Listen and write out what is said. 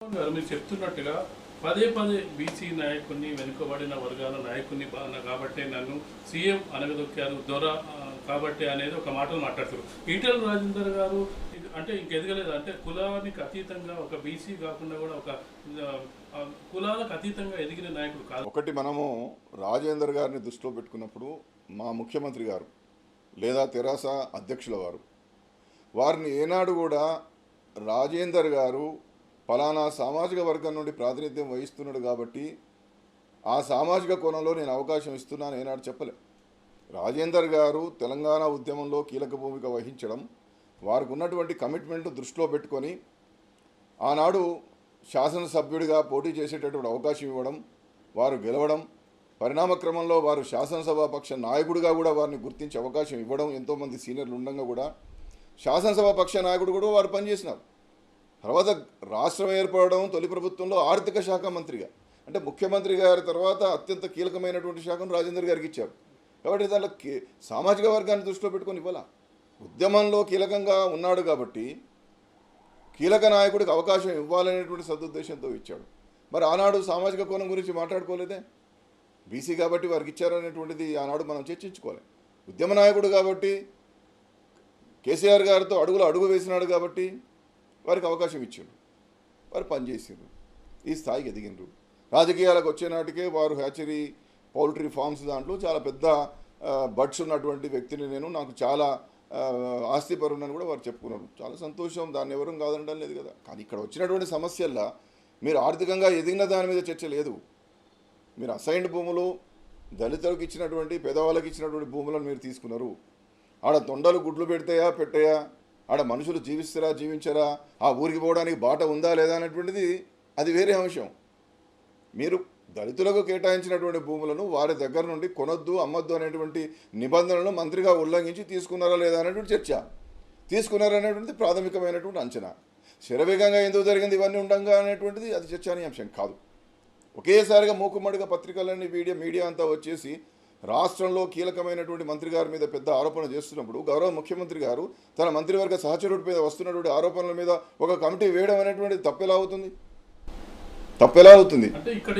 గారు మీరు చెప్తున్నట్టుగా పదే పదే బీసీ నాయకుడిని వెనుకబడిన వర్గాల నాయకుడిని కాబట్టి నన్ను సీఎం అనగదొక్కారు దొర కాబట్టి అనేది ఒక మాటలు మాట్లాడుతారు. ఈటెల రాజేందర్ గారు అంటే ఇంకెదగలేదు అంటే కులానికి అతీతంగా ఒక బీసీ కాకుండా కూడా ఒక కులాలకు అతీతంగా ఎదిగిన నాయకుడు కాదు. ఒకటి మనము రాజేందర్ గారిని దృష్టిలో పెట్టుకున్నప్పుడు మా ముఖ్యమంత్రి గారు లేదా తెరాస అధ్యక్షుల వారిని ఏనాడు కూడా రాజేందర్ గారు ఫలానా సామాజిక వర్గం నుండి ప్రాతినిధ్యం వహిస్తున్నాడు కాబట్టి ఆ సామాజిక కోణంలో నేను అవకాశం ఇస్తున్నాను ఏనాడు చెప్పలే. రాజేందర్ గారు తెలంగాణ ఉద్యమంలో కీలక భూమిక వహించడం, వారికి ఉన్నటువంటి కమిట్మెంట్ దృష్టిలో పెట్టుకొని ఆనాడు శాసనసభ్యుడిగా పోటీ చేసేటటువంటి అవకాశం ఇవ్వడం, వారు గెలవడం, పరిణామక్రమంలో వారు శాసనసభాపక్ష నాయకుడిగా కూడా వారిని గుర్తించే అవకాశం ఇవ్వడం, ఎంతోమంది సీనియర్లు ఉండగా కూడా శాసనసభాపక్ష నాయకుడు కూడా వారు పనిచేసినారు. తర్వాత రాష్ట్రం ఏర్పడడం, తొలి ప్రభుత్వంలో ఆర్థిక శాఖ మంత్రిగా అంటే ముఖ్యమంత్రి గారి తర్వాత అత్యంత కీలకమైనటువంటి శాఖను రాజేందర్ గారికి ఇచ్చారు. కాబట్టి దాంట్లో సామాజిక వర్గాన్ని దృష్టిలో పెట్టుకొని ఇవ్వాల. ఉద్యమంలో కీలకంగా ఉన్నాడు కాబట్టి కీలక నాయకుడికి అవకాశం ఇవ్వాలనేటువంటి సదుద్దేశంతో ఇచ్చాడు. మరి ఆనాడు సామాజిక కోణం గురించి మాట్లాడుకోలేదే. బీసీ కాబట్టి వారికి ఇచ్చారనేటువంటిది ఆనాడు మనం చర్చించుకోవాలి. ఉద్యమ నాయకుడు కాబట్టి కేసీఆర్ గారితో అడుగు వేసినాడు కాబట్టి వారికి అవకాశం ఇచ్చారు, వారు పనిచేసారు, ఈ స్థాయికి ఎదిగినారు. రాజకీయాలకు వచ్చే నాటికే వారు హ్యాచరీ పౌల్ట్రీ ఫార్మ్స్ దాంట్లో చాలా పెద్ద బడ్స్ ఉన్నటువంటి వ్యక్తిని నేను, నాకు చాలా ఆస్తిపరునని కూడా వారు చెప్పుకున్నారు. చాలా సంతోషం, దాన్ని ఎవరూ కాదనడం లేదు కదా. కానీ ఇక్కడ వచ్చినటువంటి సమస్యల్లో మీరు ఆర్థికంగా ఎదిగిన దాని మీద చర్చ లేదు. మీరు అసైన్డ్ భూములు, దళితులకు ఇచ్చినటువంటి, పేదవాళ్ళకి ఇచ్చినటువంటి భూములను మీరు తీసుకున్నారు. ఆడ తొండలు గుడ్లు పెట్టాయా, ఆడ మనుషులు జీవిస్తారా జీవించరా, ఆ ఊరికి పోవడానికి బాట ఉందా లేదా అనేటువంటిది అది వేరే అంశం. మీరు దళితులకు కేటాయించినటువంటి భూములను వారి దగ్గర నుండి కొనొద్దు, అమ్మొద్దు అనేటువంటి నిబంధనలను మంత్రిగా ఉల్లంఘించి తీసుకున్నారా లేదా అనేటువంటి చర్చ. తీసుకున్నారనేటువంటిది ప్రాథమికమైనటువంటి అంచనా. శరవేగంగా ఎందుకు జరిగింది ఇవన్నీ ఉండగా అనేటువంటిది అది చర్చానీయాంశం కాదు. ఒకేసారిగా మూకుమ్మడిగా పత్రికలన్నీ మీడియా అంతా వచ్చేసి రాష్ట్రంలో కీలకమైనటువంటి మంత్రి గారి మీద పెద్ద ఆరోపణ చేస్తున్నప్పుడు గౌరవ ముఖ్యమంత్రి గారు తన మంత్రివర్గ సహచరుడి మీద వస్తున్నటువంటి ఆరోపణల మీద ఒక కమిటీ వేయడం అనేటువంటిది తప్పెలా అవుతుంది? అంటే ఇక్కడ